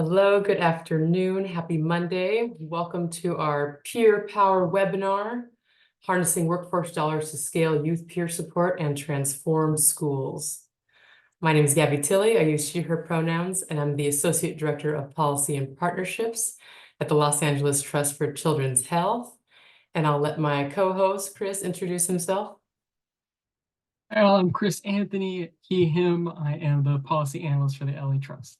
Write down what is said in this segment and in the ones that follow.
Hello, good afternoon. Happy Monday. Welcome to our Peer Power webinar, Harnessing Workforce Dollars to Scale Youth Peer Support and Transform Schools. My name is Gabby Tilley. I use she, her pronouns, and I'm the Associate Director of Policy and Partnerships at the Los Angeles Trust for Children's Health. And I'll let my co-host, Chris, introduce himself. I'm Chris Anthony, he, him. I am the Policy Analyst for the LA Trust.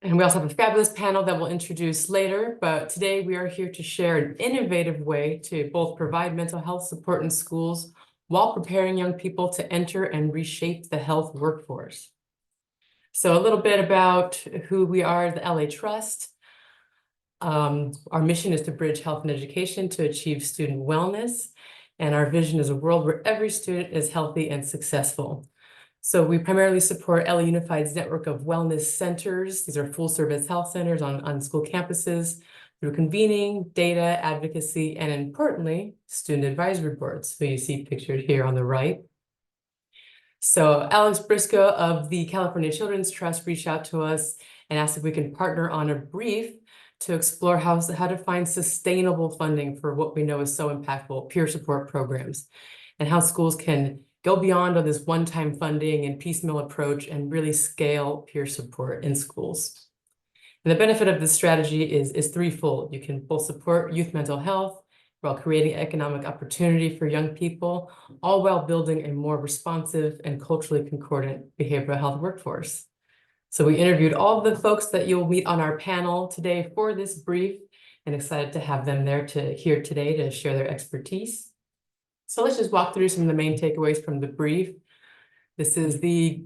And we also have a fabulous panel that we'll introduce later, but today we are here to share an innovative way to both provide mental health support in schools while preparing young people to enter and reshape the health workforce. So a little bit about who we are, the LA Trust. Our mission is to bridge health and education to achieve student wellness, and our vision is a world where every student is healthy and successful. So we primarily support LA Unified's network of wellness centers. These are full-service health centers on school campuses through convening, data, advocacy, and importantly, student advisory boards, who you see pictured here on the right. So Alex Briscoe of the California Children's Trust reached out to us and asked if we can partner on a brief to explore how to find sustainable funding for what we know is so impactful peer support programs, and how schools can go beyond on this one-time funding and piecemeal approach and really scale peer support in schools. And the benefit of this strategy is threefold. You can both support youth mental health while creating economic opportunity for young people, all while building a more responsive and culturally concordant behavioral health workforce. So we interviewed all of the folks that you'll meet on our panel today for this brief, and excited to have them there here today to share their expertise. So let's just walk through some of the main takeaways from the brief. This is the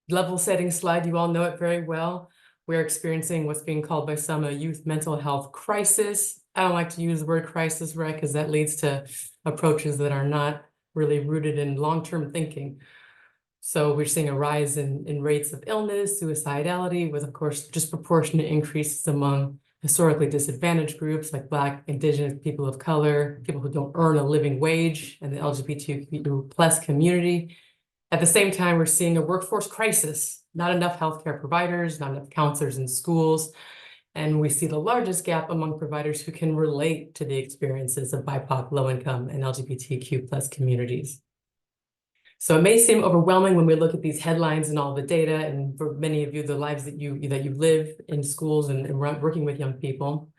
level setting slide. You all know it very well. We're experiencing what's being called by some a youth mental health crisis. I don't like to use the word crisis, right? Because that leads to approaches that are not really rooted in long-term thinking. So we're seeing a rise in rates of illness, suicidality, with, of course, disproportionate increases among historically disadvantaged groups like Black, Indigenous, people of color, people who don't earn a living wage, and the LGBTQ+ community. At the same time, we're seeing a workforce crisis, not enough healthcare providers, not enough counselors in schools, and we see the largest gap among providers who can relate to the experiences of BIPOC, low-income, and LGBTQ+ communities. So it may seem overwhelming when we look at these headlines and all the data, and for many of you, the lives that you live in schools and working with young people.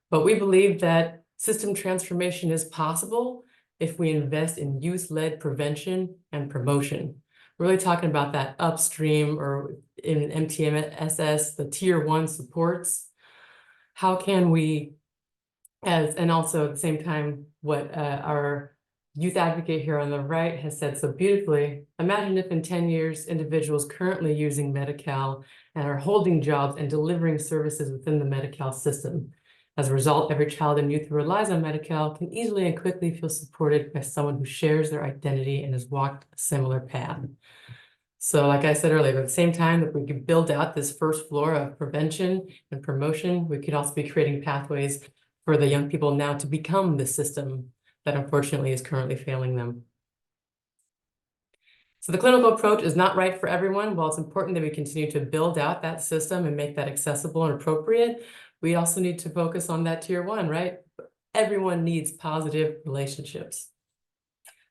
But we believe that system transformation is possible if we invest in youth-led prevention and promotion. We're really talking about that upstream, or in MTMSS, the tier 1 supports. How can we, and also at the same time, what our youth advocate here on the right has said so beautifully, imagine if in 10 years, individuals currently using Medi-Cal and are holding jobs and delivering services within the Medi-Cal system. As a result, every child and youth who relies on Medi-Cal can easily and quickly feel supported by someone who shares their identity and has walked a similar path. So like I said earlier, at the same time that we could build out this first floor of prevention and promotion, we could also be creating pathways for the young people now to become the system that unfortunately is currently failing them. So the clinical approach is not right for everyone. While it's important that we continue to build out that system and make that accessible and appropriate, we also need to focus on that tier 1, right? Everyone needs positive relationships.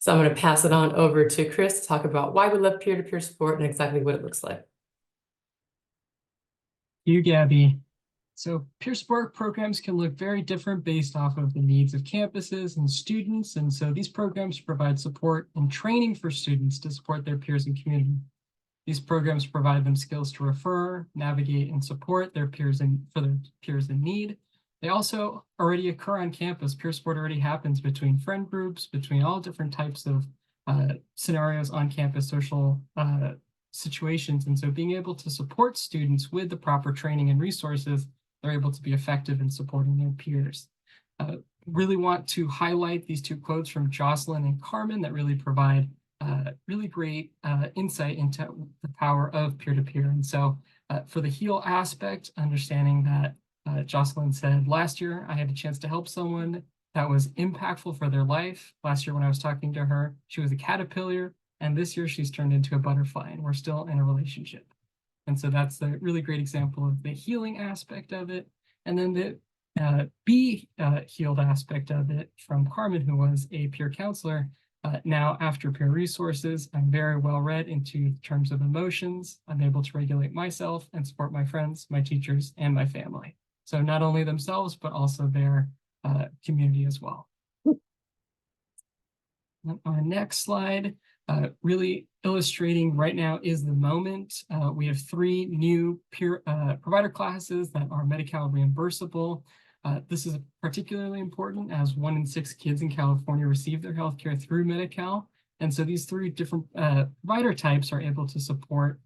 So I'm going to pass it on over to Chris to talk about why we love peer-to-peer support and exactly what it looks like. You, Gabby. So peer support programs can look very different based off of the needs of campuses and students. And so these programs provide support and training for students to support their peers and community. These programs provide them skills to refer, navigate, and support their peers for their peers in need. They also already occur on campus. Peer support already happens between friend groups, between all different types of scenarios on campus, social situations. And so being able to support students with the proper training and resources, they're able to be effective in supporting their peers. Really want to highlight these 2 quotes from Jocelyn and Carmen that really provide really great insight into the power of peer-to-peer. And so for the heal aspect, understanding that Jocelyn said, last year I had a chance to help someone that was impactful for their life. Last year when I was talking to her, she was a caterpillar, and this year she's turned into a butterfly, and we're still in a relationship. And so that's a really great example of the healing aspect of it. And then the be healed aspect of it from Carmen, who was a peer counselor. Now, after peer resources, I'm very well read into terms of emotions. I'm able to regulate myself and support my friends, my teachers, and my family. So not only themselves, but also their community as well. Our next slide, really illustrating right now is the moment. We have 3 new peer provider classes that are Medi-Cal reimbursable. This is particularly important as 1 in 6 kids in California receive their healthcare through Medi-Cal. And so these 3 different provider types are able to support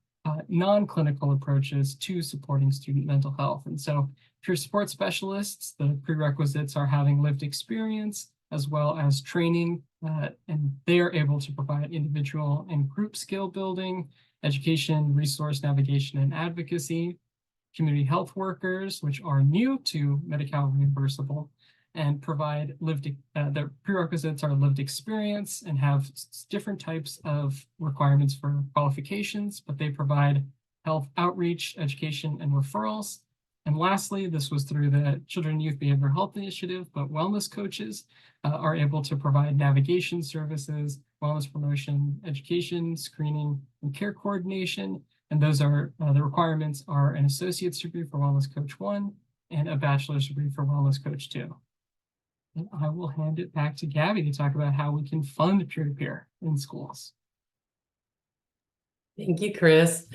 non-clinical approaches to supporting student mental health. And so peer support specialists, the prerequisites are having lived experience as well as training, and they are able to provide individual and group skill building, education, resource navigation, and advocacy. Community health workers, which are new to Medi-Cal reimbursable, and provide their prerequisites are lived experience and have different types of requirements for qualifications, but they provide health outreach, education, and referrals. And lastly, this was through the Children and Youth Behavioral Health Initiative, but wellness coaches are able to provide navigation services, wellness promotion, education, screening, and care coordination. And those are the requirements are an associate's degree for Wellness Coach 1 and a bachelor's degree for Wellness Coach 2. And I will hand it back to Gabby to talk about how we can fund peer-to-peer in schools. Thank you, Chris.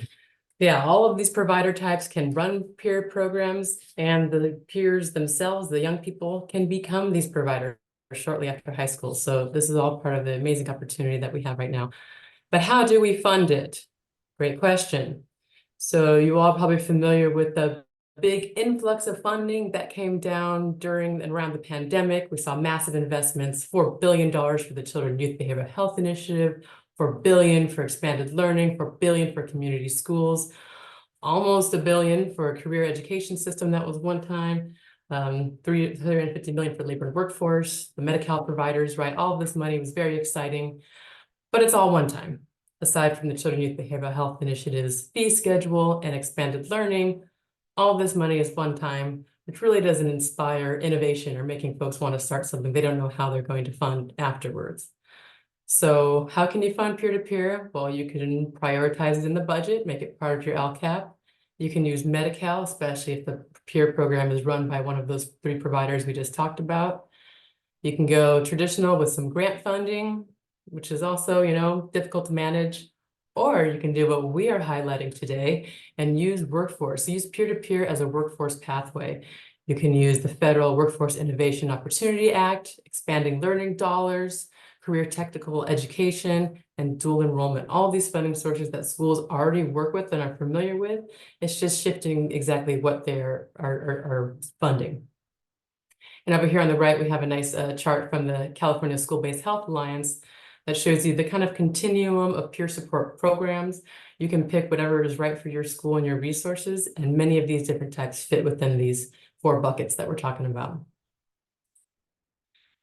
Yeah, all of these provider types can run peer programs, and the peers themselves, the young people, can become these providers shortly after high school. So this is all part of the amazing opportunity that we have right now. But how do we fund it? Great question. So you all probably familiar with the big influx of funding that came down during and around the pandemic. We saw massive investments, $4 billion for the Children and Youth Behavioral Health Initiative, $4 billion for expanded learning, $4 billion for community schools, almost $1 billion for a career education system that was one time, $350 million for labor and workforce, the Medi-Cal providers, right? All of this money was very exciting, but it's all one time. Aside from the Children and Youth Behavioral Health Initiative's fee schedule and expanded learning, all this money is one time, which really doesn't inspire innovation or making folks want to start something they don't know how they're going to fund afterwards. So how can you fund peer-to-peer? Well, you can prioritize it in the budget, make it part of your LCAP. You can use Medi-Cal, especially if the peer program is run by one of those 3 providers we just talked about. You can go traditional with some grant funding, which is also, difficult to manage. Or you can do what we are highlighting today and use workforce. So use peer-to-peer as a workforce pathway. You can use the Federal Workforce Innovation Opportunity Act, expanding learning dollars, career technical education, and dual enrollment. All these funding sources that schools already work with and are familiar with. It's just shifting exactly what they are funding. And over here on the right, we have a nice chart from the California School-Based Health Alliance that shows you the kind of continuum of peer support programs. You can pick whatever is right for your school and your resources, and many of these different types fit within these 4 buckets that we're talking about.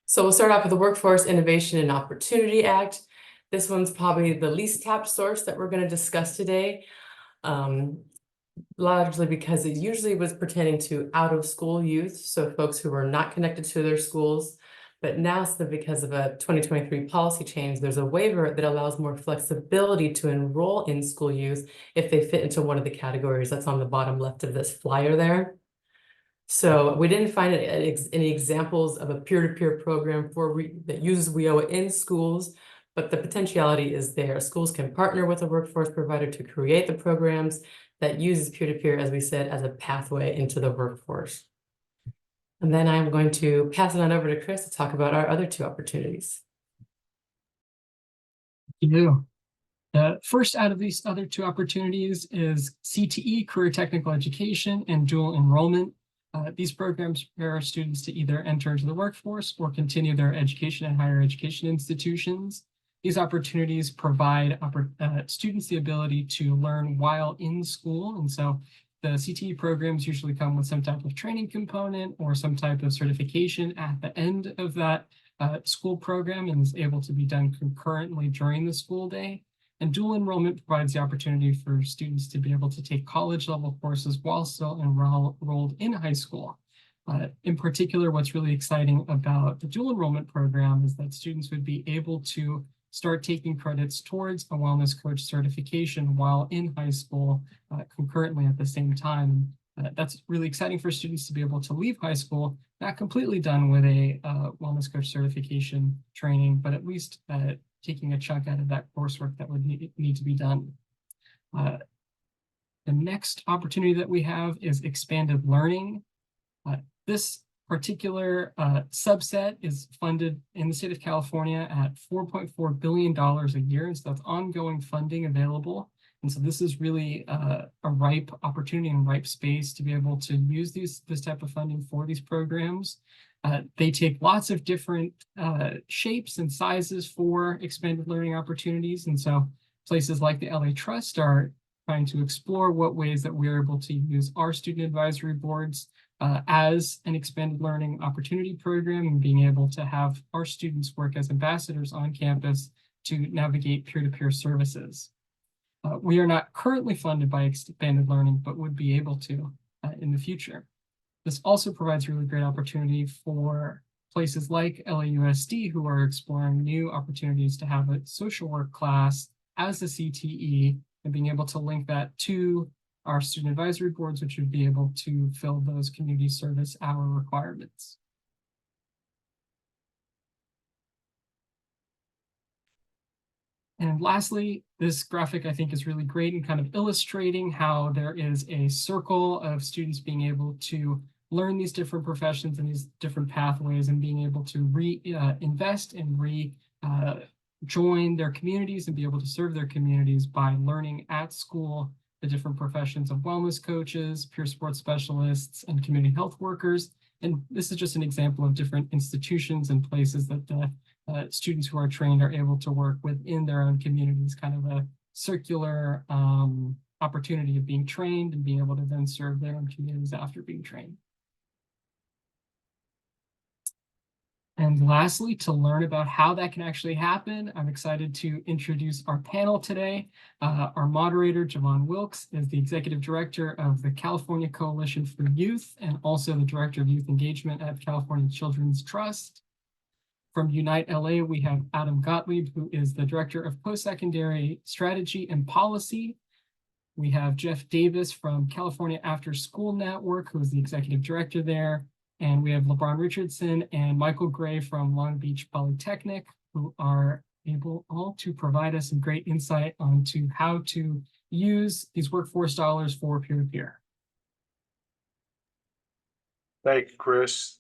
So we'll start off with the Workforce Innovation and Opportunity Act. This one's probably the least tapped source that we're going to discuss today, largely because it usually was pertaining to out-of-school youth, so folks who were not connected to their schools. But now, because of a 2023 policy change, there's a waiver that allows more flexibility to enroll in school youth if they fit into one of the categories that's on the bottom left of this flyer there. So we didn't find any examples of a peer-to-peer program that uses WIOA in schools, but the potentiality is there. Schools can partner with a workforce provider to create the programs that uses peer-to-peer, as we said, as a pathway into the workforce. And then I'm going to pass it on over to Chris to talk about our other 2 opportunities. The first out of these other 2 opportunities is CTE, Career Technical Education, and dual enrollment. These programs prepare students to either enter into the workforce or continue their education at higher education institutions. These opportunities provide students the ability to learn while in school. And so the CTE programs usually come with some type of training component or some type of certification at the end of that school program, and is able to be done concurrently during the school day. And dual enrollment provides the opportunity for students to be able to take college-level courses while still enrolled in high school. In particular, what's really exciting about the dual enrollment program is that students would be able to start taking credits towards a wellness coach certification while in high school concurrently at the same time. That's really exciting for students to be able to leave high school, not completely done with a wellness coach certification training, but at least taking a chunk out of that coursework that would need to be done. The next opportunity that we have is expanded learning. This particular subset is funded in the state of California at $4.4 billion a year. And so that's ongoing funding available. And so this is really a ripe opportunity and ripe space to be able to use this type of funding for these programs. They take lots of different shapes and sizes for expanded learning opportunities. And so places like the LA Trust are trying to explore what ways that we're able to use our student advisory boards as an expanded learning opportunity program, and being able to have our students work as ambassadors on campus to navigate peer-to-peer services. We are not currently funded by expanded learning, but would be able to in the future. This also provides really great opportunity for places like LAUSD, who are exploring new opportunities to have a social work class as a CTE, and being able to link that to our student advisory boards, which would be able to fill those community service hour requirements. And lastly, this graphic I think is really great in kind of illustrating how there is a circle of students being able to learn these different professions and these different pathways, and being able to invest and join their communities and be able to serve their communities by learning at school the different professions of wellness coaches, peer support specialists, and community health workers. And this is just an example of different institutions and places that students who are trained are able to work within their own communities, kind of a circular opportunity of being trained and being able to then serve their own communities after being trained. And lastly, to learn about how that can actually happen, I'm excited to introduce our panel today. Our moderator, Jevon Wilkes, is the Executive Director of the California Coalition for Youth and also the Director of Youth Engagement at California Children's Trust. From Unite LA, we have Adam Gottlieb, who is the Director of Postsecondary Strategy and Policy. We have Jeff Davis from California AfterSchool Network, who is the Executive Director there. And we have Richardson and Michael Gray from Long Beach Polytechnic, who are able all to provide us some great insight onto how to use these workforce dollars for peer-to-peer. Thank you, Chris.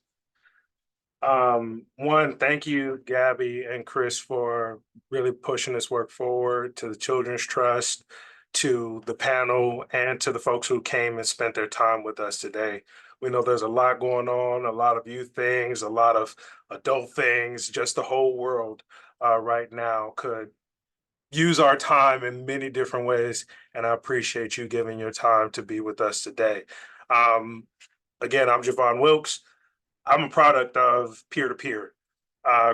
Thank you, Gabby and Chris, for really pushing this work forward, to the Children's Trust, to the panel, and to the folks who came and spent their time with us today. We know there's a lot going on, a lot of youth things, a lot of adult things, just the whole world right now could use our time in many different ways. And I appreciate you giving your time to be with us today. Again, I'm Jevon Wilkes. I'm a product of peer-to-peer.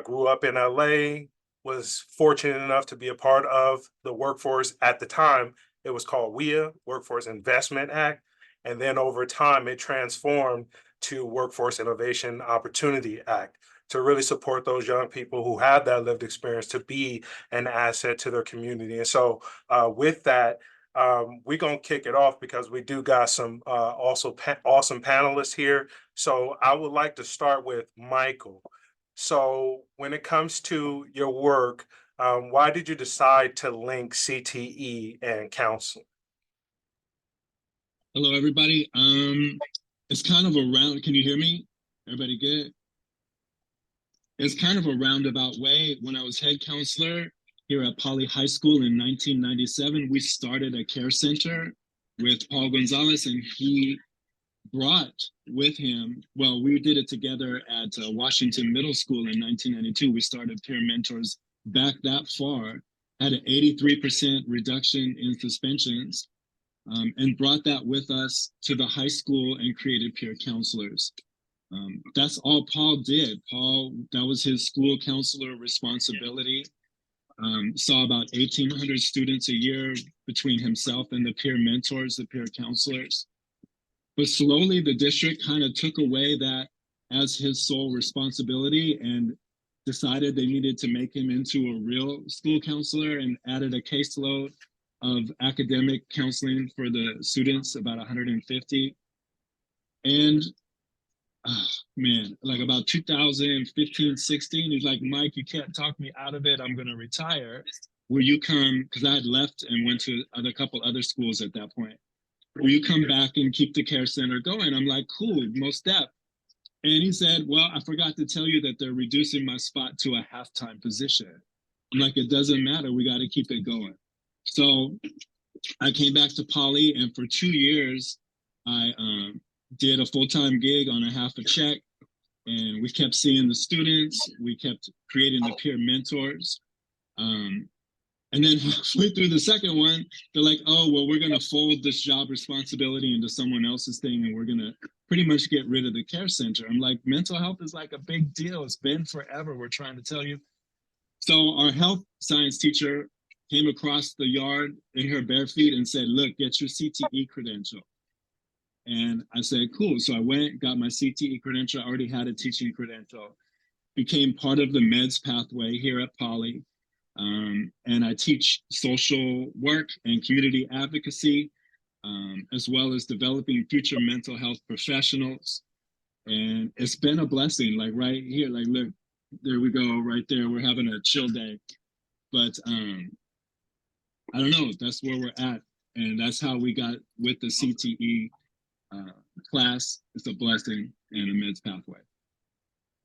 Grew up in LA, was fortunate enough to be a part of the workforce at the time. It was called WIA, Workforce Investment Act. And then over time, it transformed to Workforce Innovation Opportunity Act to really support those young people who have that lived experience to be an asset to their community. And so with that, we're going to kick it off because we do got some awesome panelists here. So I would like to start with Michael. So when it comes to your work, why did you decide to link CTE and counseling? Hello, everybody. It's kind of a round. Can you hear me? Everybody good? It's kind of a roundabout way. When I was head counselor here at Poly High School in 1997, we started a care center with Paul Gonzalez, and he brought with him, well, we did it together at Washington Middle School in 1992. We started peer mentors back that far, had an 83% reduction in suspensions, and brought that with us to the high school and created peer counselors. That's all Paul did. Paul, that was his school counselor responsibility. saw about 1,800 students a year between himself and the peer mentors, the peer counselors. But slowly the district kind of took away that as his sole responsibility and decided they needed to make him into a real school counselor and added a caseload of academic counseling for the students, about 150. And oh, man, like about 2015, 16, he's like, Mike, you can't talk me out of it. I'm going to retire. Will you come? Because I had left and went to a couple other schools at that point. Will you come back and keep the care center going? I'm like, cool, most def. And he said, well, I forgot to tell you that they're reducing my spot to a half-time position. I'm like, it doesn't matter. We got to keep it going. So I came back to Poly, and for 2 years, I did a full-time gig on a half a check, and we kept seeing the students. We kept creating the peer mentors. And then halfway through the second one, they're like, oh, well, we're going to fold this job responsibility into someone else's thing, and we're going to pretty much get rid of the care center. I'm like, mental health is like a big deal. It's been forever. We're trying to tell you. So our health science teacher came across the yard in her bare feet and said, look, get your CTE credential. And I said, cool. So I went, got my CTE credential. I already had a teaching credential, became part of the meds pathway here at Poly. And I teach social work and community advocacy, as well as developing future mental health professionals. And it's been a blessing, like right here, like, look, there we go, right there. We're having a chill day. But I don't know, that's where we're at. And that's how we got with the CTE class. It's a blessing and a meds pathway.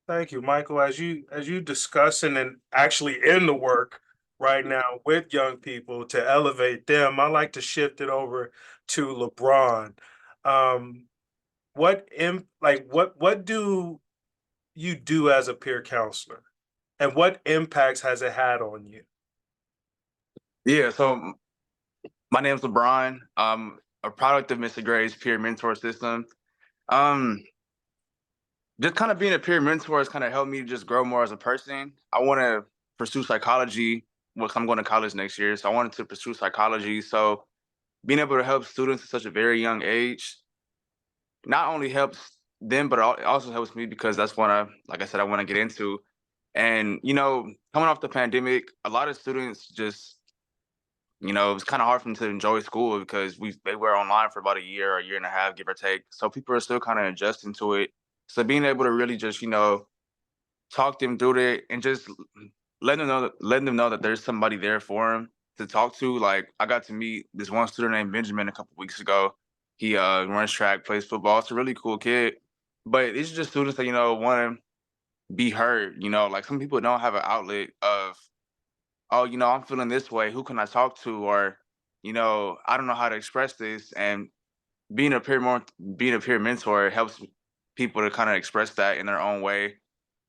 Thank you, Michael. As you discussing and actually in the work right now with young people to elevate them, I like to shift it over to LeBron. What do you do as a peer counselor, and what impacts has it had on you? Yeah, so my name's LeBron. I'm a product of Mr. Gray's peer mentor system. Just kind of being a peer mentor has kind of helped me just grow more as a person. I want to pursue psychology. Well, I'm going to college next year, so I wanted to pursue psychology. So being able to help students at such a very young age not only helps them, but it also helps me because that's what like I said, I want to get into. And, coming off the pandemic, a lot of students just, it's kind of hard for them to enjoy school because they were online for about a year and a half, give or take. So people are still kind of adjusting to it. So being able to really just, talk them through it and just letting them know that there's somebody there for them to talk to. Like, I got to meet this one student named Benjamin a couple weeks ago. He runs track, plays football. It's a really cool kid. But it's just students that, want to be heard. Like some people don't have an outlet of, oh, I'm feeling this way. Who can I talk to? Or, I don't know how to express this. And being a peer mentor helps people to kind of express that in their own way.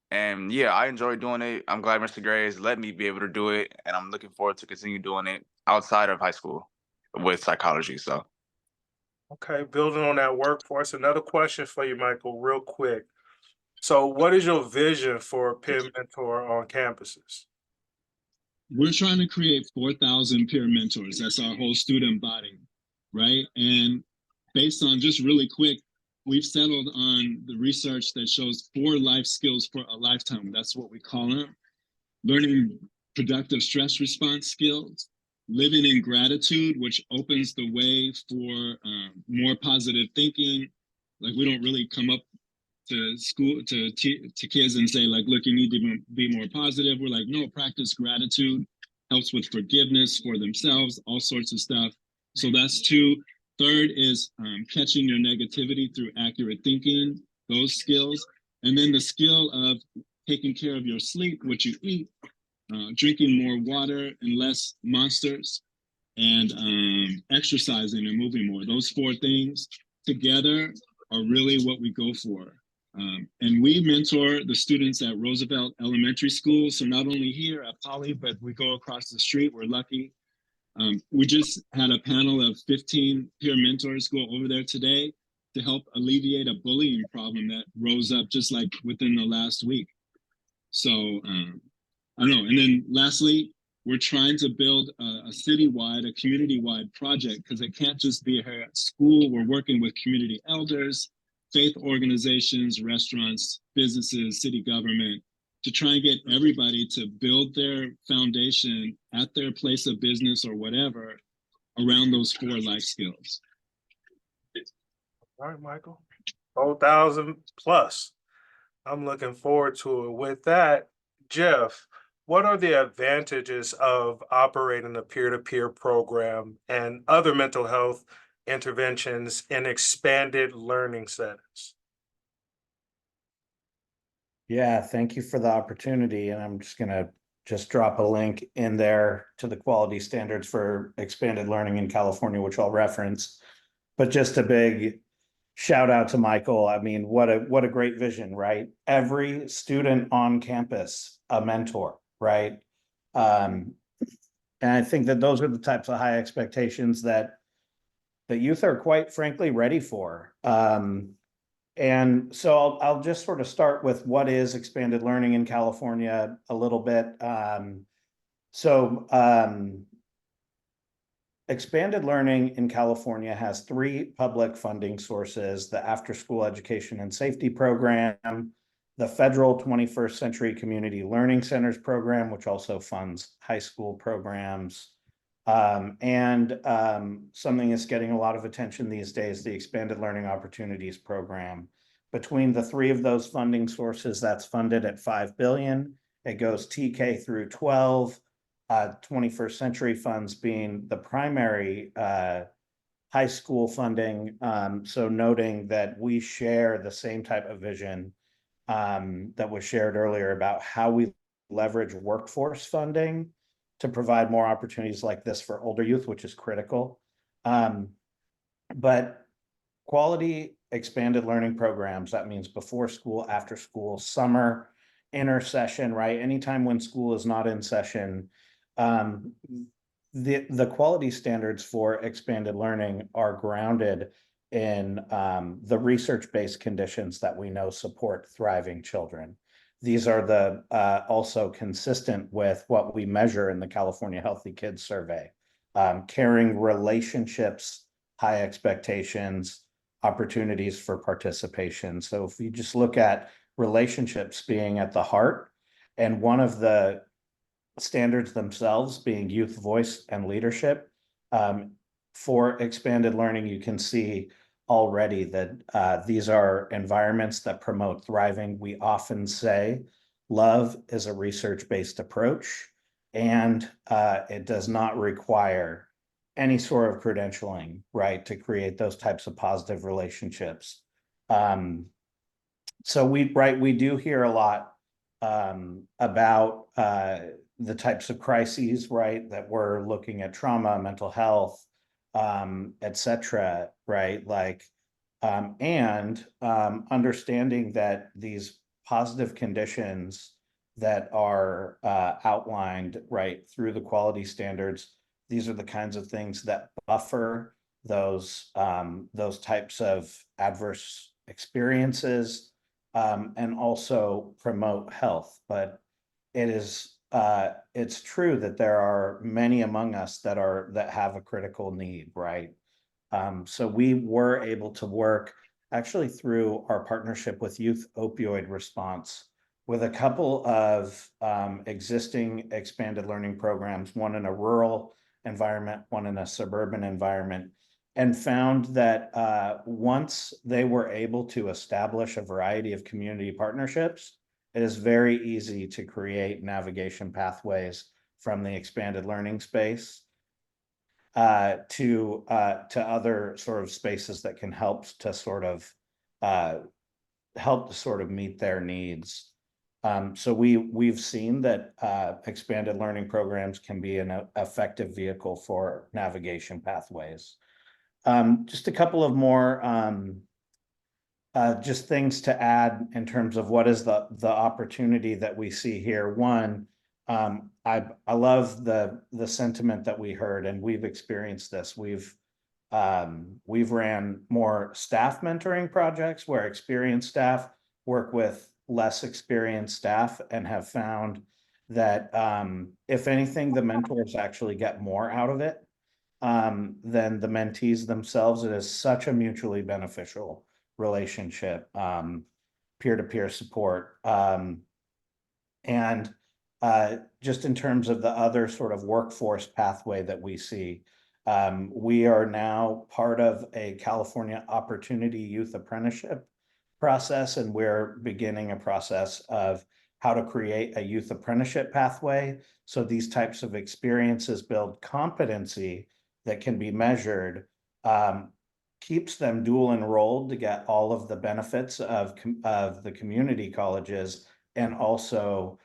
And yeah, I enjoy doing it. I'm glad Mr. Gray has let me be able to do it. And I'm looking forward to continue doing it outside of high school with psychology. So. Okay, building on that workforce, another question for you, Michael, real quick. So what is your vision for peer mentor on campuses? We're trying to create 4,000 peer mentors. That's our whole student body, right? And based on just really quick, we've settled on the research that shows 4 life skills for a lifetime. That's what we call them. Learning productive stress response skills, living in gratitude, which opens the way for more positive thinking. Like, we don't really come up to school, to kids and say, like, look, you need to be more positive. We're like, no, practice gratitude, helps with forgiveness for themselves, all sorts of stuff. So that's 2. Third is catching your negativity through accurate thinking, those skills. And then the skill of taking care of your sleep, what you eat, drinking more water and less monsters, and exercising and moving more. Those 4 things together are really what we go for. And we mentor the students at Roosevelt Elementary School. So not only here at Poly, but we go across the street. We're lucky. We just had a panel of 15 peer mentors go over there today to help alleviate a bullying problem that rose up just like within the last week. So I don't know. And then lastly, we're trying to build a citywide, a community-wide project, because it can't just be here at school. We're working with community elders, faith organizations, restaurants, businesses, city government, to try and get everybody to build their foundation at their place of business or whatever around those 4 life skills. All right, Michael. 4,000 plus. I'm looking forward to it. With that, Jeff, what are the advantages of operating a peer-to-peer program and other mental health interventions in expanded learning settings? Yeah, thank you for the opportunity. And I'm just going to drop a link in there to the quality standards for expanded learning in California, which I'll reference. But just a big shout out to Michael. I mean, what a great vision, right? Every student on campus, a mentor, right? And I think that those are the types of high expectations that the youth are quite frankly ready for. And so I'll just sort of start with what is expanded learning in California a little bit. Expanded learning in California has 3 public funding sources: the After-School Education and Safety Program, the federal 21st Century Community Learning Centers program, which also funds high school programs, and something that's getting a lot of attention these days, the Expanded Learning Opportunities Program. Between the 3 of those funding sources, that's funded at $5 billion. It goes TK through 12. 21st Century funds being the primary high school funding. So noting that we share the same type of vision that was shared earlier about how we leverage workforce funding to provide more opportunities like this for older youth, which is critical. But quality expanded learning programs, that means before school, after school, summer, intersession, right? Anytime when school is not in session, the quality standards for expanded learning are grounded in the research-based conditions that we know support thriving children. These are the also consistent with what we measure in the California Healthy Kids Survey: caring relationships, high expectations, opportunities for participation. So if you just look at relationships being at the heart, and one of the standards themselves being youth voice and leadership, for expanded learning, you can see already that these are environments that promote thriving. We often say love is a research-based approach, and it does not require any sort of credentialing, right, to create those types of positive relationships. So we do hear a lot about the types of crises, right, that we're looking at: trauma, mental health, etc., right? Like, and understanding that these positive conditions that are outlined, right, through the quality standards, these are the kinds of things that buffer those types of adverse experiences, and also promote health. But it is it's true that there are many among us that have a critical need, right? So we were able to work actually through our partnership with Youth Opioid Response with a couple of existing expanded learning programs, one in a rural environment, one in a suburban environment, and found that once they were able to establish a variety of community partnerships, it is very easy to create navigation pathways from the expanded learning space to other sort of spaces that can help to sort of meet their needs. So we've seen that expanded learning programs can be an effective vehicle for navigation pathways. Just a couple of more just things to add in terms of what is the opportunity that we see here. One, I love the sentiment that we heard, and we've experienced this. We've ran more staff mentoring projects where experienced staff work with less experienced staff, and have found that if anything, the mentors actually get more out of it than the mentees themselves. It is such a mutually beneficial relationship, peer-to-peer support. And just in terms of the other sort of workforce pathway that we see, we are now part of a California Opportunity Youth Apprenticeship process, and we're beginning a process of how to create a youth apprenticeship pathway. So these types of experiences build competency that can be measured, keeps them dual enrolled to get all of the benefits of the community colleges, and also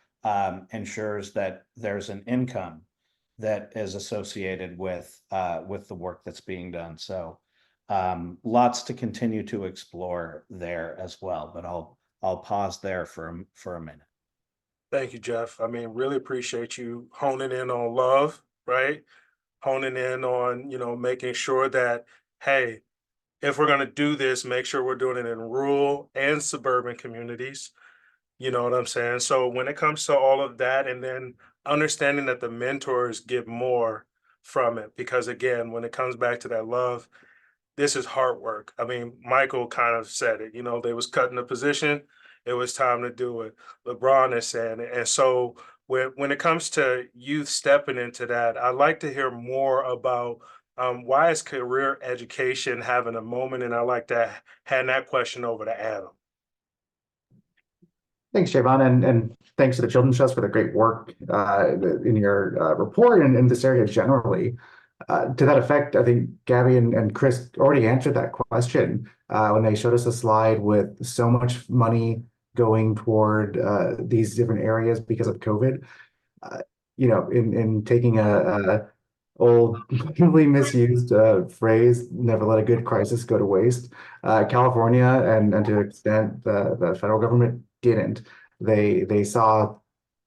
ensures that there's an income that is associated with the work that's being done. So lots to continue to explore there as well, but I'll pause there for a minute. Thank you, Jeff. I mean, really appreciate you honing in on love, right? Honing in on, making sure that, hey, if we're going to do this, make sure we're doing it in rural and suburban communities. You know what I'm saying? So when it comes to all of that, and then understanding that the mentors get more from it, because again, when it comes back to that love, this is hard work. I mean, Michael kind of said it, they was cutting the position. It was time to do it. LeBron is saying it. And so when it comes to youth stepping into that, I'd like to hear more about why is career education having a moment? And I'd like to hand that question over to Adam. Thanks, Jevon, and thanks to the Children's Trust for the great work in your report and in this area generally. To that effect, I think Gabby and Chris already answered that question when they showed us a slide with so much money going toward these different areas because of COVID. In taking a old, completely misused phrase, never let a good crisis go to waste. California and to an extent the federal government didn't. They saw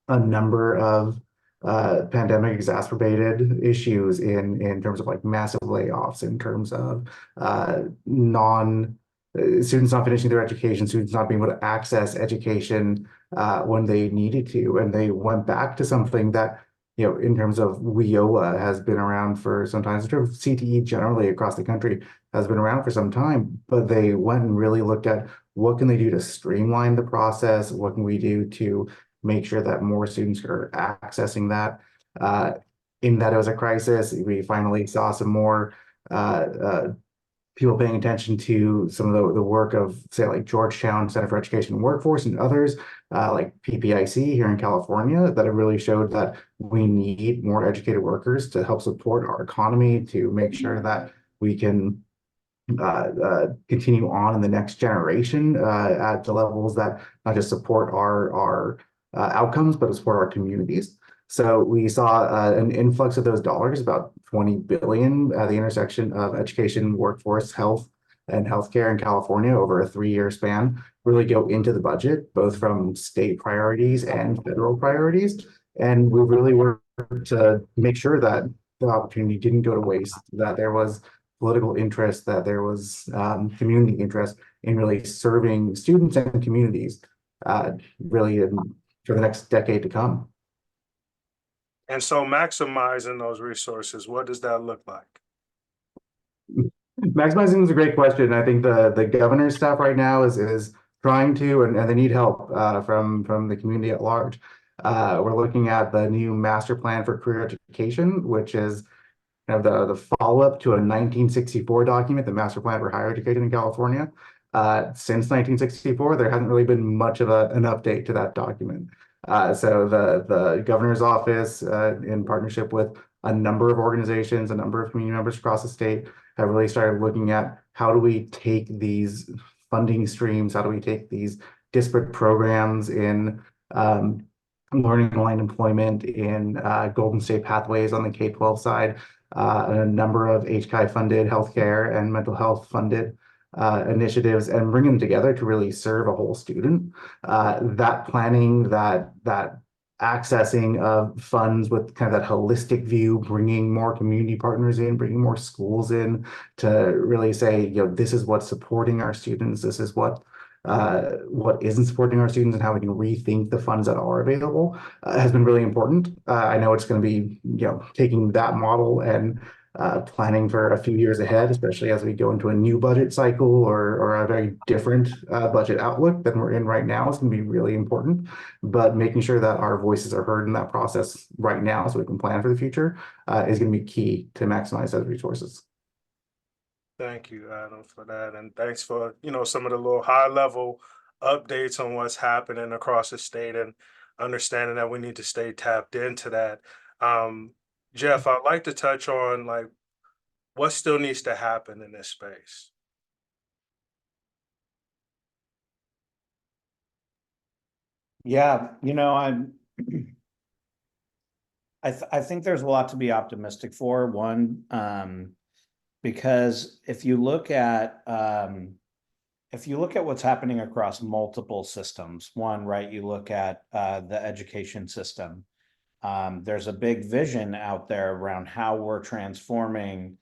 a number of pandemic exacerbated issues in terms of like massive layoffs, in terms of students not finishing their education, students not being able to access education when they needed to, and they went back to something that, in terms of WIOA has been around for some time, in terms of CTE generally across the country has been around for some time, but they went and really looked at what can they do to streamline the process, what can we do to make sure that more students are accessing that. In that it was a crisis, we finally saw some more people paying attention to some of the work of, say, like Georgetown Center for Education and Workforce and others, like PPIC here in California, that have really showed that we need more educated workers to help support our economy, to make sure that we can continue on in the next generation at the levels that not just support our outcomes, but support our communities. So we saw an influx of those dollars, about 20 billion at the intersection of education, workforce, health, and healthcare in California over a 3-year span, really go into the budget, both from state priorities and federal priorities. And we really worked to make sure that the opportunity didn't go to waste, that there was political interest, that there was community interest in really serving students and communities really for the next decade to come. And so maximizing those resources, what does that look like? Maximizing is a great question. I think the governor's staff right now is trying to, and they need help from the community at large. We're looking at the new master plan for career education, which is the follow-up to a 1964 document, the master plan for higher education in California. Since 1964, there hasn't really been much of an update to that document. So the governor's office, in partnership with a number of organizations, a number of community members across the state, have really started looking at how do we take these funding streams, how do we take these disparate programs in learning and aligned employment, in Golden State Pathways on the K-12 side, a number of HCI funded healthcare and mental health funded initiatives, and bring them together to really serve a whole student. That planning, that accessing of funds with kind of that holistic view, bringing more community partners in, bringing more schools in to really say, this is what's supporting our students. This is what what isn't supporting our students and how we can rethink the funds that are available has been really important. I know it's going to be, taking that model and planning for a few years ahead, especially as we go into a new budget cycle or a very different budget outlook than we're in right now. It's going to be really important, but making sure that our voices are heard in that process right now so we can plan for the future is going to be key to maximize those resources. Thank you, Adam, for that. And thanks for, some of the little high level updates on what's happening across the state and understanding that we need to stay tapped into that. Jeff, I'd like to touch on like what still needs to happen in this space. Yeah, I think there's a lot to be optimistic for. One, because if you look at what's happening across multiple systems, one, right, you look at the education system. There's a big vision out there around how we're transforming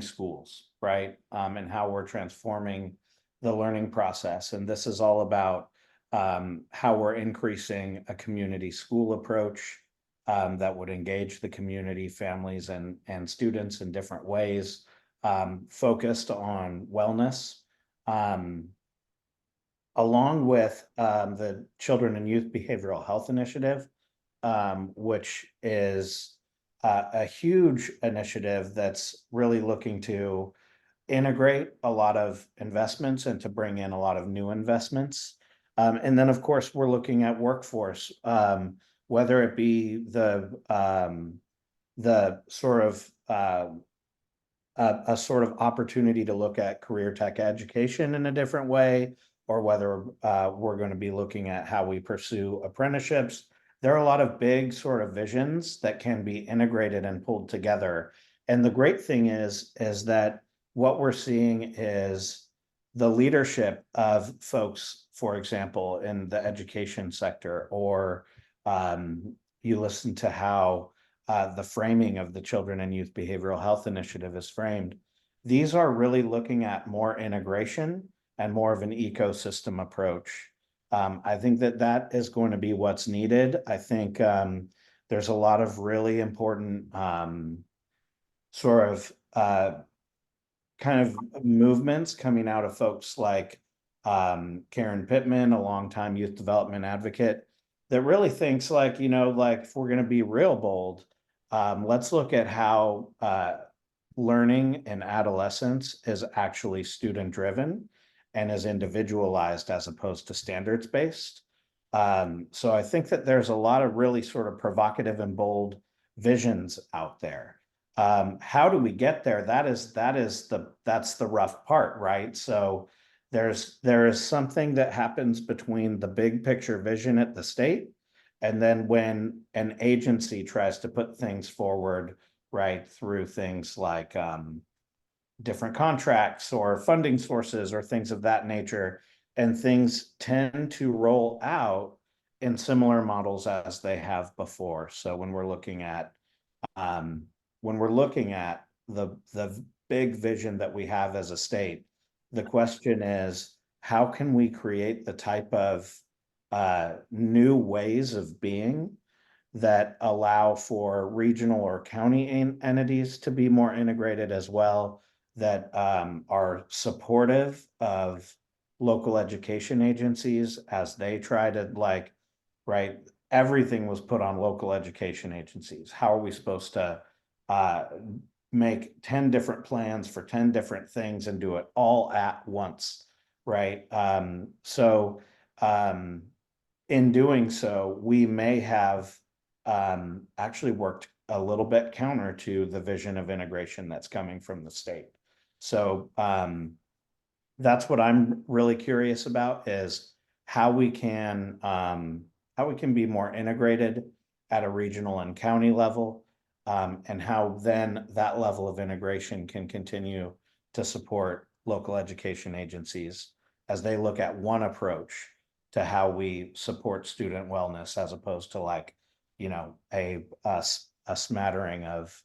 schools, right? And how we're transforming the learning process. And this is all about how we're increasing a community school approach that would engage the community, families, and students in different ways, focused on wellness, along with the Children and Youth Behavioral Health Initiative, which is a huge initiative that's really looking to integrate a lot of investments and to bring in a lot of new investments. And then, of course, we're looking at workforce, whether it be the sort of a sort of opportunity to look at career tech education in a different way, or whether we're going to be looking at how we pursue apprenticeships. There are a lot of big sort of visions that can be integrated and pulled together. And the great thing is that what we're seeing is the leadership of folks, for example, in the education sector, or you listen to how the framing of the Children and Youth Behavioral Health Initiative is framed. These are really looking at more integration and more of an ecosystem approach. I think that is going to be what's needed. I think there's a lot of really important sort of kind of movements coming out of folks like Karen Pittman, a longtime youth development advocate, that really thinks like, if we're going to be real bold, let's look at how learning in adolescence is actually student driven and is individualized as opposed to standards based. So I think that there's a lot of really sort of provocative and bold visions out there. How do we get there? That's the rough part, right? So there is something that happens between the big picture vision at the state, and then when an agency tries to put things forward, right, through things like different contracts or funding sources or things of that nature, and things tend to roll out in similar models as they have before. So when we're looking at the big vision that we have as a state, the question is, how can we create the type of new ways of being that allow for regional or county entities to be more integrated as well, that are supportive of local education agencies as they try to right, everything was put on local education agencies. How are we supposed to make 10 different plans for 10 different things and do it all at once, right? So in doing so, we may have actually worked a little bit counter to the vision of integration that's coming from the state. So that's what I'm really curious about, is how we can be more integrated at a regional and county level, and how then that level of integration can continue to support local education agencies as they look at one approach to how we support student wellness, as opposed to a smattering of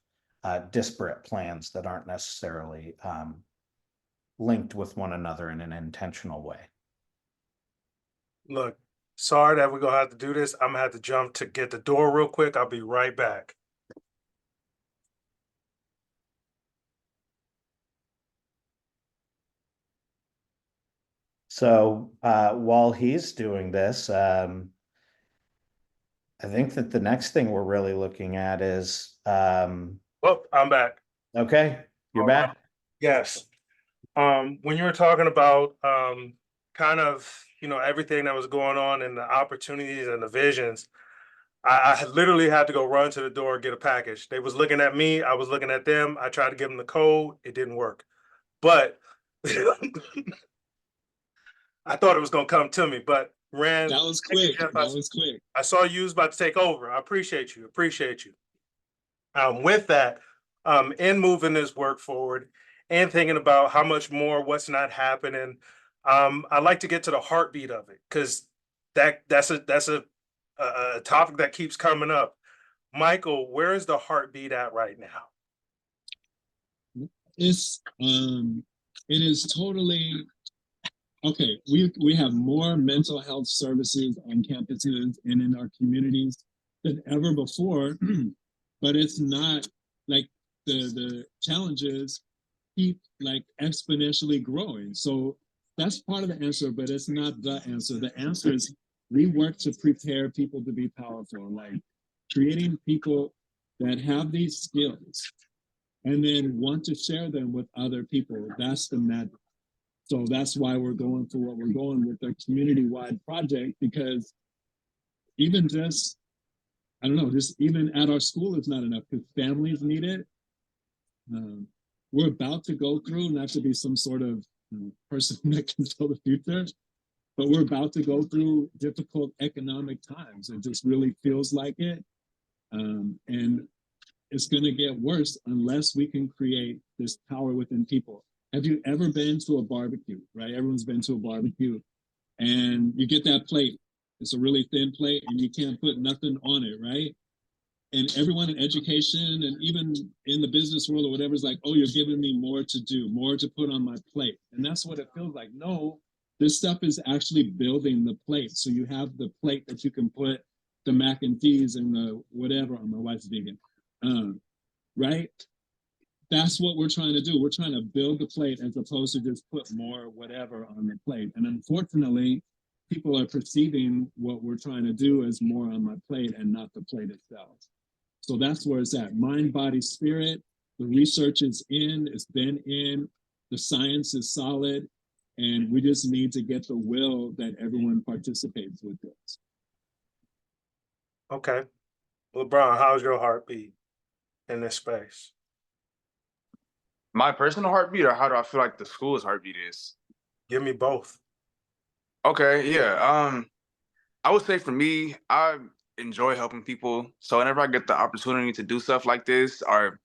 disparate plans that aren't necessarily linked with one another in an intentional way. Look, sorry that we're gonna have to do this. I'm gonna have to jump to get the door real quick. I'll be right back. So while he's doing this, I think that the next thing we're really looking at is, Oh, I'm back. okay, you're All right. back. Yes. When you were talking about kind of, everything that was going on and the opportunities and the visions, I literally had to go run to the door and get a package. They was looking at me, I was looking at them. I tried to give them the code, it didn't work. But I thought it was gonna come to me, but ran. That was Thank you, quick. Jeff. That was quick. I saw you was about to take over. I appreciate you. Appreciate you. With that, in moving this work forward and thinking about how much more, what's not happening, I'd like to get to the heartbeat of it because that's a topic that keeps coming up. Michael, where is the heartbeat at right now? It's it is totally okay. We have more mental health services on campuses and in our communities than ever before, but it's not like the challenges keep like exponentially growing. So that's part of the answer, but it's not the answer. The answer is we work to prepare people to be powerful, like creating people that have these skills and then want to share them with other people. That's the magic. So that's why we're going for what we're going with the community-wide project, because even just, I don't know, just even at our school is not enough because families need it. We're about to go through, not to be some sort of person that can tell the future, but we're about to go through difficult economic times. It just really feels like it. And it's going to get worse unless we can create this power within people. Have you ever been to a barbecue, right? Everyone's been to a barbecue and you get that plate. It's a really thin plate and you can't put nothing on it, right? And everyone in education and even in the business world or whatever is like, oh, you're giving me more to do, more to put on my plate. And that's what it feels like. No, this stuff is actually building the plate. So you have the plate that you can put the mac and cheese and the whatever on. My wife's vegan. Right? That's what we're trying to do. We're trying to build the plate as opposed to just put more whatever on the plate. And unfortunately, people are perceiving what we're trying to do as more on my plate and not the plate itself. So that's where it's at. Mind, body, spirit. The research is in, it's been in, the science is solid, and we just need to get the will that everyone participates with this. Okay. LeBron, how's your heartbeat in this space? My personal heartbeat, or how do I feel like the school's heartbeat is? Give me both. Okay, yeah. I would say for me, I enjoy helping people. So whenever I get the opportunity to do stuff like this, or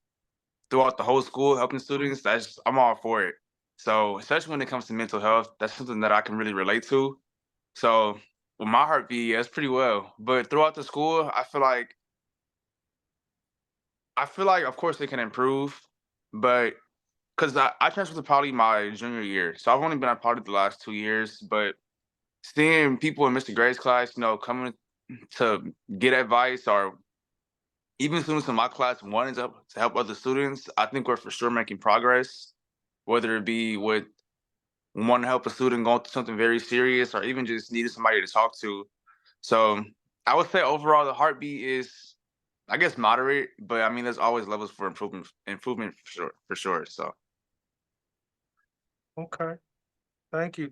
throughout the whole school helping students, I'm all for it. So especially when it comes to mental health, that's something that I can really relate to. So with my heartbeat, yeah, it's pretty well. But throughout the school, I feel like of course it can improve, but because I transferred to Poly my junior year, so I've only been at Poly the last 2 years. But seeing people in Mr. Gray's class, coming to get advice, or even students in my class wanting to help other students, I think we're for sure making progress. Whether it be with wanting to help a student going through something very serious, or even just needing somebody to talk to. So I would say overall the heartbeat is, I guess, moderate, but I mean there's always levels for improvement for sure. So Okay. Thank you.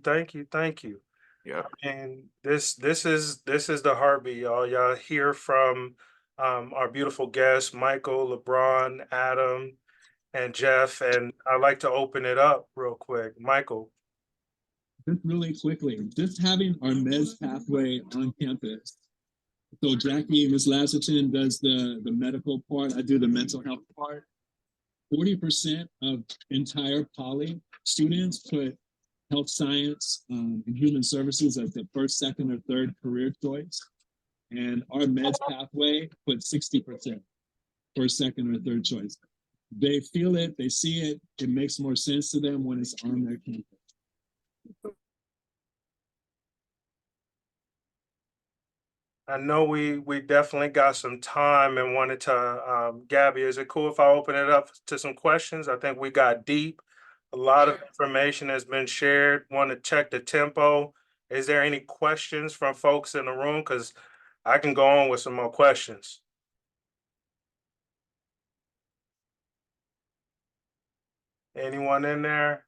yeah. And this is the heartbeat, y'all. Y'all hear from our beautiful guests, Michael, LeBron, Adam, and Jeff. And I'd like to open it up real quick. Michael. Just really quickly, just having our meds pathway on campus. So Jackie, Ms. Lasserton does the medical part. I do the mental health part. 40% of entire Poly students put health science and human services as the first, second, or third career choice. And our meds pathway put 60% first, second, or third choice. they feel it, they see it, it makes more sense to them when it's on their campus. I know we definitely got some time and wanted to, Gabby, is it cool if I open it up to some questions? I think we got deep. A lot of information has been shared. Want to check the tempo. Is there any questions from folks in the room? Because I can go on with some more questions. Anyone in there?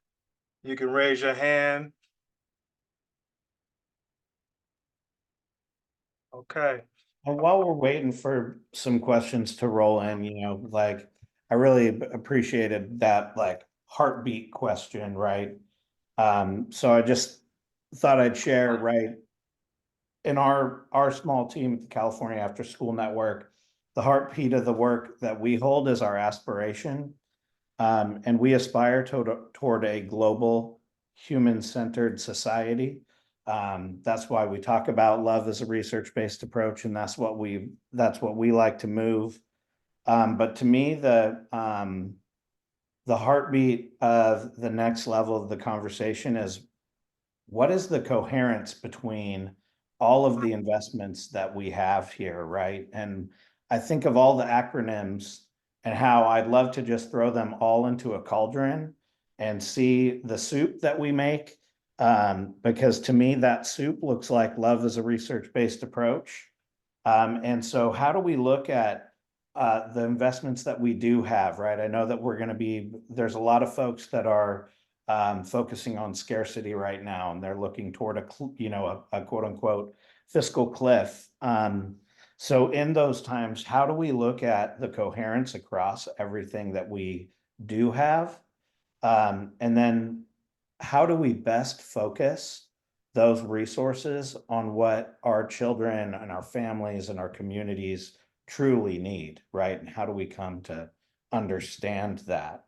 You can raise your hand. Okay. And while we're waiting for some questions to roll in, like I really appreciated that like heartbeat question, right? So I just thought I'd share, right? In our small team at the California After School Network, the heartbeat of the work that we hold is our aspiration. And we aspire toward a global human-centered society. That's why we talk about love as a research-based approach, and that's what we like to move. But to me, the heartbeat of the next level of the conversation is, what is the coherence between all of the investments that we have here, right? And I think of all the acronyms and how I'd love to just throw them all into a cauldron and see the soup that we make. Because to me, that soup looks like love as a research-based approach. And so how do we look at the investments that we do have, right? I know that there's a lot of folks that are focusing on scarcity right now, and they're looking toward a quote unquote fiscal cliff. So in those times, how do we look at the coherence across everything that we do have? And then how do we best focus those resources on what our children and our families and our communities truly need, right? And how do we come to understand that?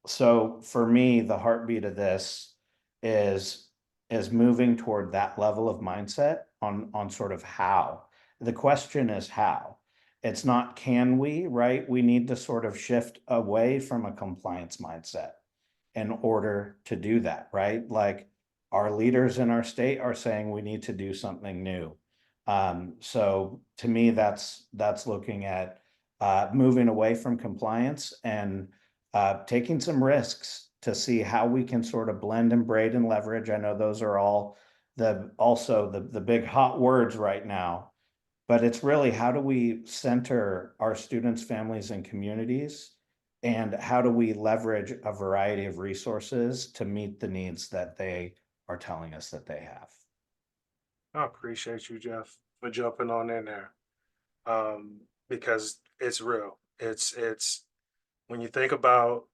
So for me, the heartbeat of this is moving toward that level of mindset on sort of how. The question is how. It's not can we, right? We need to sort of shift away from a compliance mindset in order to do that, right? Like our leaders in our state are saying we need to do something new. So to me, that's looking at moving away from compliance and taking some risks to see how we can sort of blend and braid and leverage. I know those are all the big hot words right now, but it's really how do we center our students, families, and communities, and how do we leverage a variety of resources to meet the needs that they are telling us that they have. I appreciate you, Jeff, for jumping on in there. Because it's real. It's when you think about,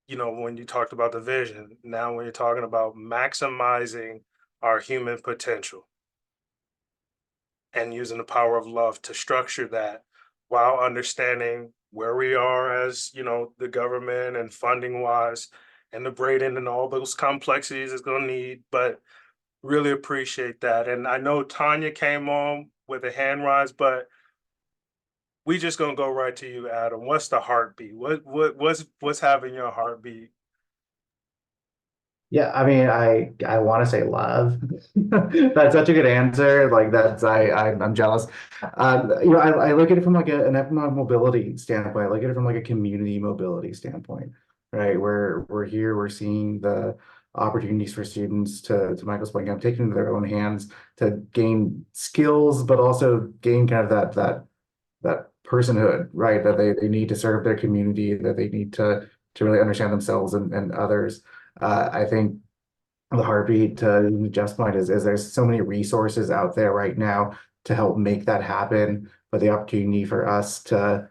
when you talked about the vision, now when you're talking about maximizing our human potential and using the power of love to structure that while understanding where we are as, the government and funding wise and the braiding and all those complexities it's going to need, but really appreciate that. And I know Tanya came on with a hand rise, but we just gonna go right to you, Adam. What's the heartbeat? What's having your heartbeat? Yeah, I mean, I want to say love. That's such a good answer. Like I'm jealous. I look at it from like an economic mobility standpoint. I look at it from like a community mobility standpoint, right? We're here, we're seeing the opportunities for students to Michael's point, taking into their own hands to gain skills, but also gain kind of that personhood, right? That they need to serve their community, that they need to really understand themselves and others. I think the heartbeat to Jeff's point is there's so many resources out there right now to help make that happen, but the opportunity for us to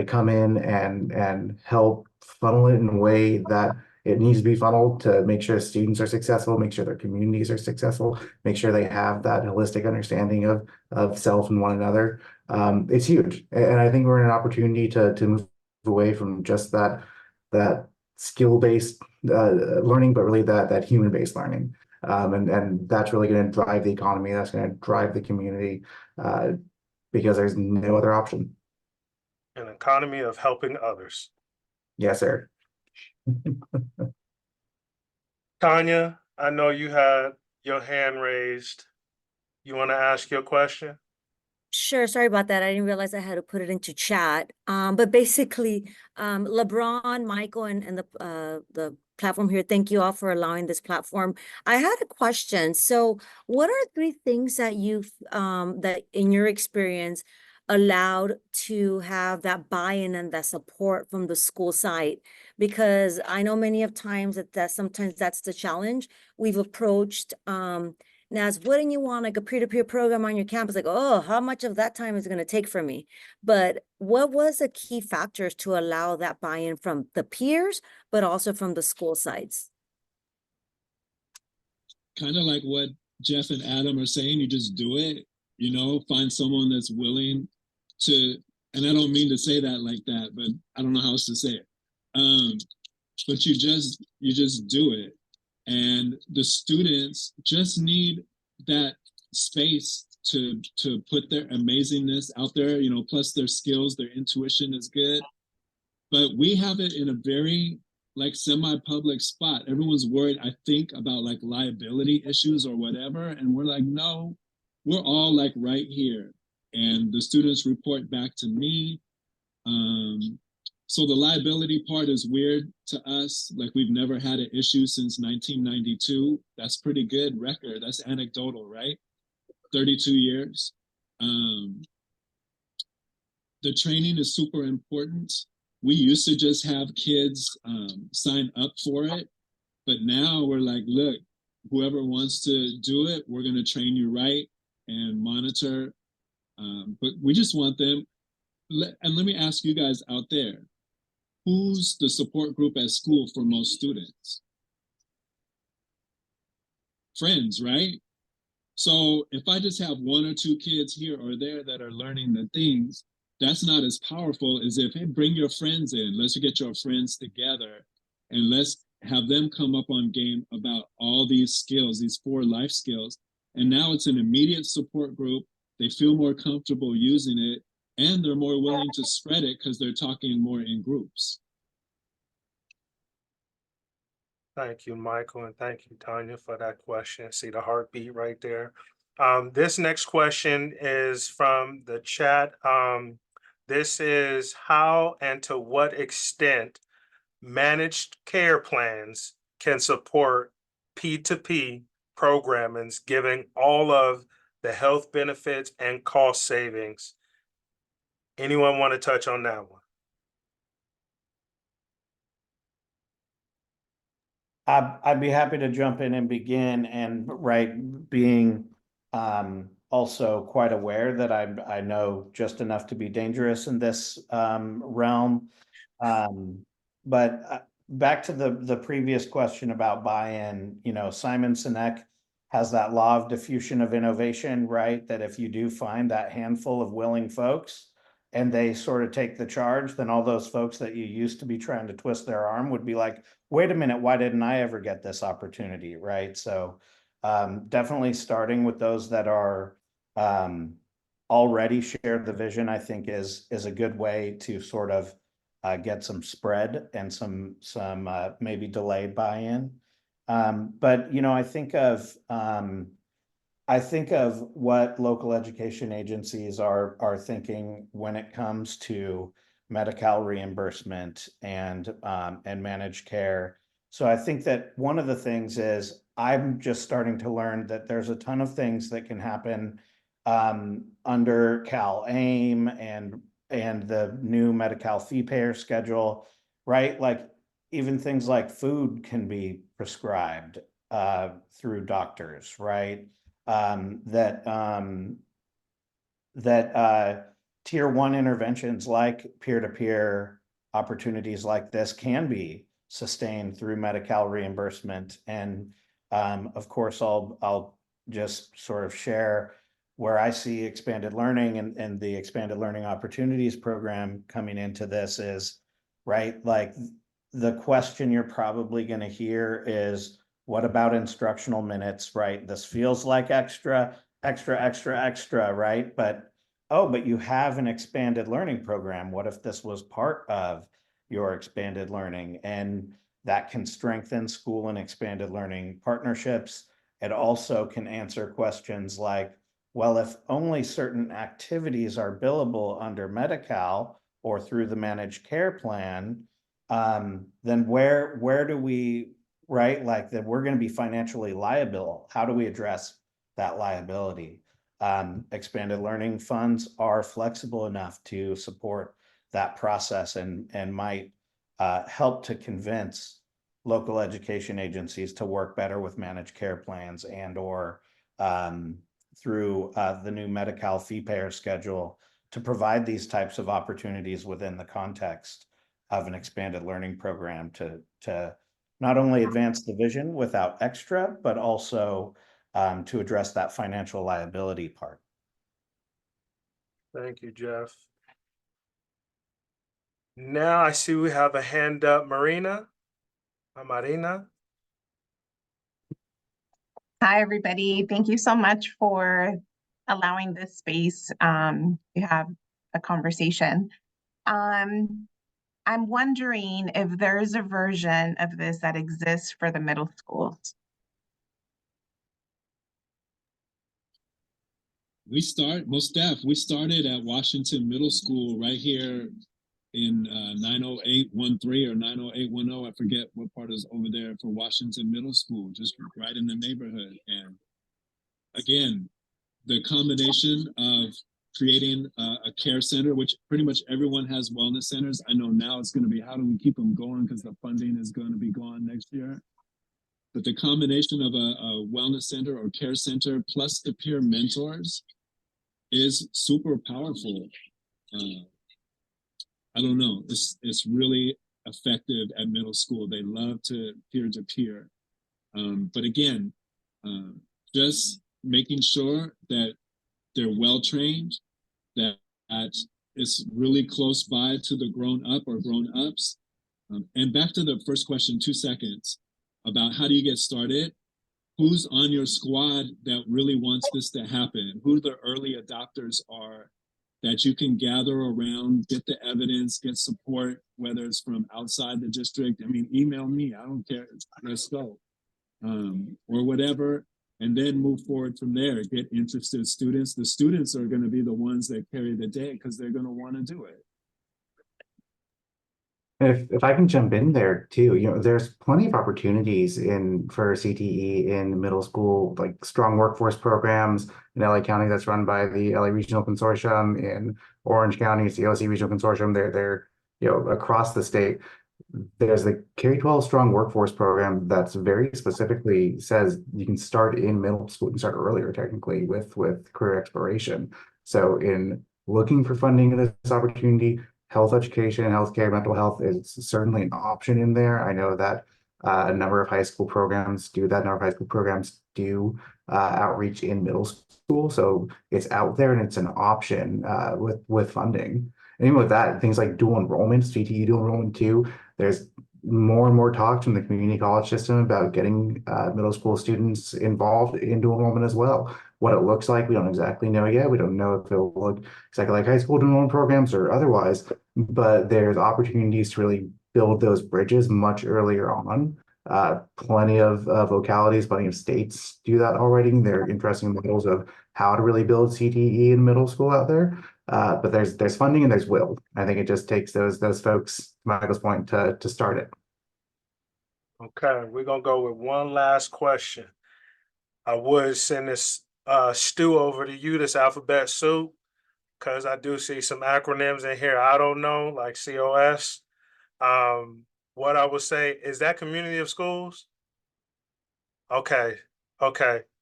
come in and help funnel it in a way that it needs to be funneled to make sure students are successful, make sure their communities are successful, make sure they have that holistic understanding of self and one another. It's huge, and I think we're in an opportunity to move away from just that skill-based learning, but really that human-based learning. And that's really going to drive the economy. That's going to drive the community because there's no other option. an economy of helping others. Yes, sir. Tanya, I know you had your hand raised. You want to ask your question? Sure, sorry about that. I didn't realize I had to put it into chat. But basically, LeBron, Michael, and the platform here, thank you all for allowing this platform. I had a question. So what are 3 things that you've that in your experience allowed to have that buy-in and that support from the school side? Because I know many of times that sometimes that's the challenge. We've approached Naz, wouldn't you want like a peer-to-peer program on your campus? Like, oh, how much of that time is it going to take from me? But what was the key factors to allow that buy-in from the peers, but also from the school sides? Kind of like what Jeff and Adam are saying, you just do it, you know, find someone that's willing to, and I don't mean to say that like that, but I don't know how else to say it. But you just do it. And the students just need that space to put their amazingness out there, you know, plus their skills, their intuition is good. But we have it in a very like semi-public spot. Everyone's worried, I think, about like liability issues or whatever. And we're like, no, we're all like right here. And the students report back to me. So the liability part is weird to us. Like we've never had an issue since 1992. That's pretty good record. That's anecdotal, right? 32 years. The training is super important. We used to just have kids sign up for it, but now we're like, look, whoever wants to do it, we're gonna train you right and monitor. But we just want them, and let me ask you guys out there, who's the support group at school for most students? Friends, right? So if I just have 1 or 2 kids here or there that are learning the things, that's not as powerful as if, hey, bring your friends in. Let's get your friends together and let's have them come up on game about all these skills, these 4 life skills. And now it's an immediate support group. They feel more comfortable using it and they're more willing to spread it because they're talking more in groups. Thank you, Michael, and thank you, Tanya, for that question. See the heartbeat right there. This next question is from the chat. This is how and to what extent managed care plans can support P2P programming, giving all of the health benefits and cost savings. Anyone want to touch on that one? I'd be happy to jump in and begin, and being also quite aware that I know just enough to be dangerous in this realm. But back to the previous question about buy-in, you know, Simon Sinek has that law of diffusion of innovation, right? That if you do find that handful of willing folks and they sort of take the charge, then all those folks that you used to be trying to twist their arm would be like, wait a minute, why didn't I ever get this opportunity, right? So definitely starting with those that are already shared the vision, I think is a good way to sort of get some spread and some maybe delayed buy-in. But, you know, I think of what local education agencies are thinking when it comes to Medi-Cal reimbursement and managed care. So I think that one of the things is I'm just starting to learn that there's a ton of things that can happen under Cal AIM and the new Medi-Cal fee payer schedule, right? Like even things like food can be prescribed through doctors, right? That tier 1 interventions like peer-to-peer opportunities like this can be sustained through Medi-Cal reimbursement. And of course, I'll just sort of share where I see expanded learning and the expanded learning opportunities program coming into this is, right? Like the question you're probably going to hear is, what about instructional minutes, right? This feels like extra, right? But oh, but you have an expanded learning program. What if this was part of your expanded learning? And that can strengthen school and expanded learning partnerships. It also can answer questions like, well, if only certain activities are billable under Medi-Cal or through the managed care plan, then where do we, right? Like that we're going to be financially liable. How do we address that liability? Expanded learning funds are flexible enough to support that process and might help to convince local education agencies to work better with managed care plans and or through the new Medi-Cal fee payer schedule to provide these types of opportunities within the context of an expanded learning program to not only advance the vision without extra, but also to address that financial liability part. Thank you, Jeff. Now I see we have a hand up, Marina. Marina. Hi, everybody. Thank you so much for allowing this space to have a conversation. I'm wondering if there's a version of this that exists for the middle schools. We started at Washington Middle School right here in 90813 or 90810. I forget what part is over there for Washington Middle School, just right in the neighborhood. And again, the combination of creating a care center, which pretty much everyone has wellness centers. I know now it's going to be, how do we keep them going? Because the funding is going to be gone next year. But the combination of a wellness center or care center plus the peer mentors is super powerful. I don't know, it's really effective at middle school. They love to peer. But again, just making sure that they're well-trained, that it's really close by to the grown-up or grown-ups. And back to the first question, 2 seconds, about how do you get started? Who's on your squad that really wants this to happen? Who the early adopters are that you can gather around, get the evidence, get support, whether it's from outside the district. I mean, email me, I don't care, let's go. Or whatever, and then move forward from there, get interested students. The students are gonna be the ones that carry the day because they're gonna wanna do it. If I can jump in there too, there's plenty of opportunities for CTE in middle school, like strong workforce programs in LA County that's run by the LA Regional Consortium. In Orange County, it's the OC Regional Consortium. They're across the state. There's the K-12 strong workforce program that's very specifically says you can start in middle school, you can start earlier technically with career exploration. So in looking for funding in this opportunity, health education, healthcare, mental health is certainly an option in there. I know that a number of high school programs do that. A number of high school programs do outreach in middle school. So it's out there and it's an option with funding. And even with that, things like dual enrollment, CTE dual enrollment too, there's more and more talks from the community college system about getting middle school students involved in dual enrollment as well. What it looks like, we don't exactly know yet. We don't know if it'll look exactly like high school dual enrollment programs or otherwise, but there's opportunities to really build those bridges much earlier on. Plenty of localities, plenty of states do that already. There are interesting models of how to really build CTE in middle school out there. But there's funding and there's will. I think it just takes those folks, to Michael's point, to start it. Okay, we're gonna go with one last question. I would send this Stu over to you, this alphabet soup, because I do see some acronyms in here I don't know, like COS. What I would say is that community of schools. Okay.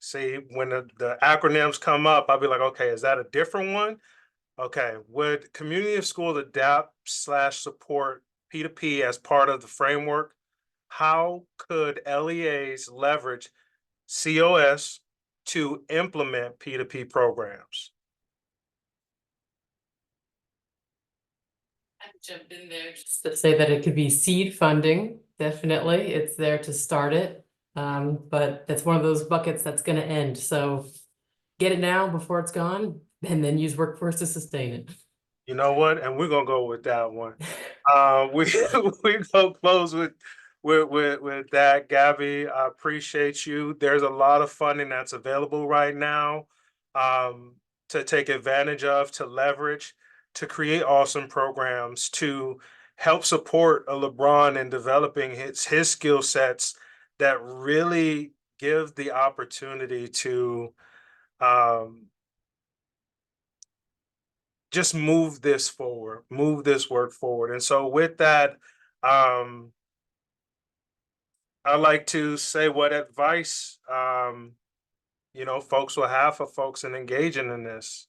See, when the acronyms come up, I'll be like, okay, is that a different one? Okay, would community of schools adapt/support P2P as part of the framework? How could LEAs leverage COS to implement P2P programs? I'd jump in there just to say that it could be seed funding. Definitely, it's there to start it. But that's one of those buckets that's going to end. So get it now before it's gone. and then use workforce to sustain it. You know what? And we're gonna go with that one. We we gonna close with that, Gabby. I appreciate you. There's a lot of funding that's available right now, to take advantage of, to leverage, to create awesome programs, to help support a LeBron in developing his skill sets that really give the opportunity to just move this forward, move this work forward. And so with that, I'd like to say what advice folks will have for folks in engaging in this.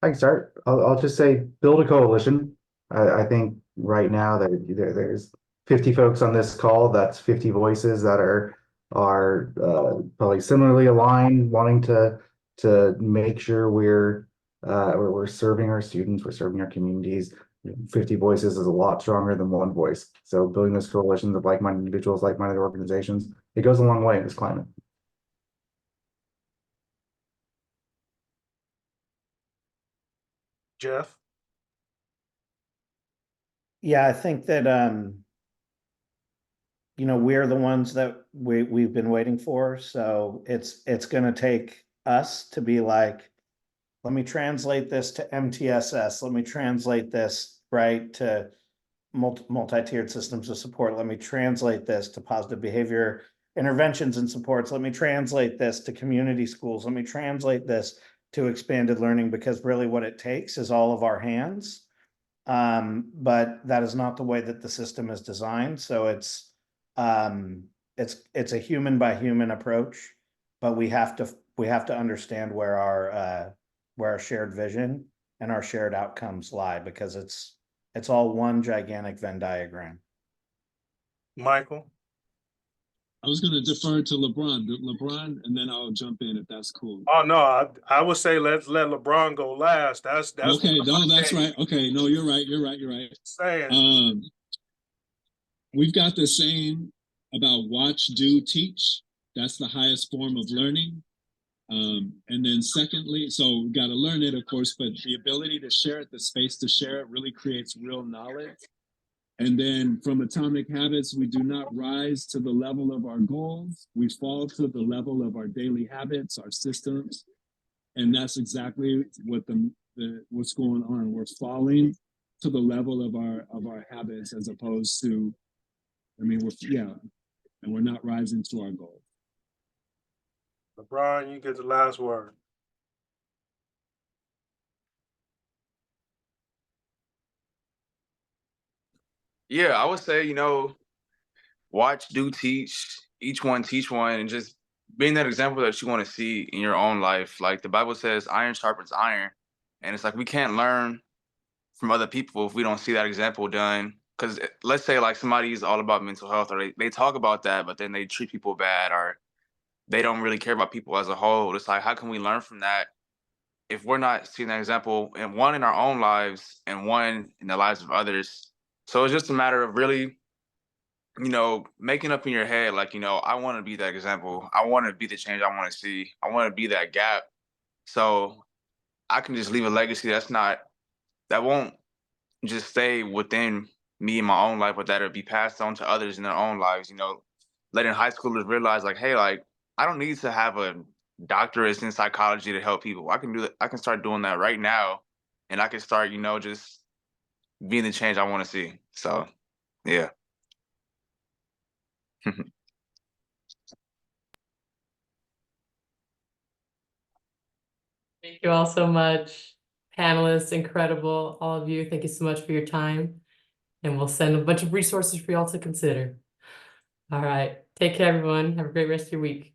I can start. I'll just say build a coalition. I think right now that there's 50 folks on this call. That's 50 voices that are probably similarly aligned, wanting to make sure we're serving our students, we're serving our communities. 50 voices is a lot stronger than one voice. So building this coalition of like-minded individuals, like-minded organizations, it goes a long way in this climate. Jeff? Yeah, I think that we're the ones that we've been waiting for. So it's going to take us to be like, let me translate this to MTSS. Let me translate this to multi-tiered systems of support. Let me translate this to positive behavior interventions and supports. Let me translate this to community schools. Let me translate this to expanded learning, because really what it takes is all of our hands. But that is not the way that the system is designed. So it's a human by human approach, but we have to understand where our shared vision and our shared outcomes lie, because it's all one gigantic Venn diagram. Michael? I was going to defer to LeBron, and then I'll jump in if that's cool. Oh no, I would say let's let LeBron go last. That's okay. No, that's right. Okay, no, you're right. Saying. We've got the saying about watch, do, teach. That's the highest form of learning. And then secondly, so we got to learn it, of course, but the ability to share it, the space to share it, really creates real knowledge. And then from Atomic Habits, we do not rise to the level of our goals. We fall to the level of our daily habits, our systems. And that's exactly what what's going on. We're falling to the level of our habits, as opposed to, and we're not rising to our goal. LeBron, you get the last word. Yeah, I would say, watch, do, teach, each one teach one, and just being that example that you want to see in your own life. Like the Bible says, iron sharpens iron. And it's like we can't learn from other people if we don't see that example done. Because let's say like somebody's all about mental health, or they talk about that, but then they treat people bad, or they don't really care about people as a whole. It's like, how can we learn from that if we're not seeing that example, and one in our own lives and one in the lives of others? So it's just a matter of really, making up in your head, like, I want to be that example. I want to be the change I want to see. I want to be that gap. So I can just leave a legacy that won't just stay within me in my own life, but that'll be passed on to others in their own lives, letting high schoolers realize like, hey, like, I don't need to have a doctorate in psychology to help people. I can start doing that right now. And I can start, just being the change I want to see. So, yeah. Thank you all so much. Panelists, incredible. All of you, thank you so much for your time. And we'll send a bunch of resources for y'all to consider. All right. Take care, everyone. Have a great rest of your week.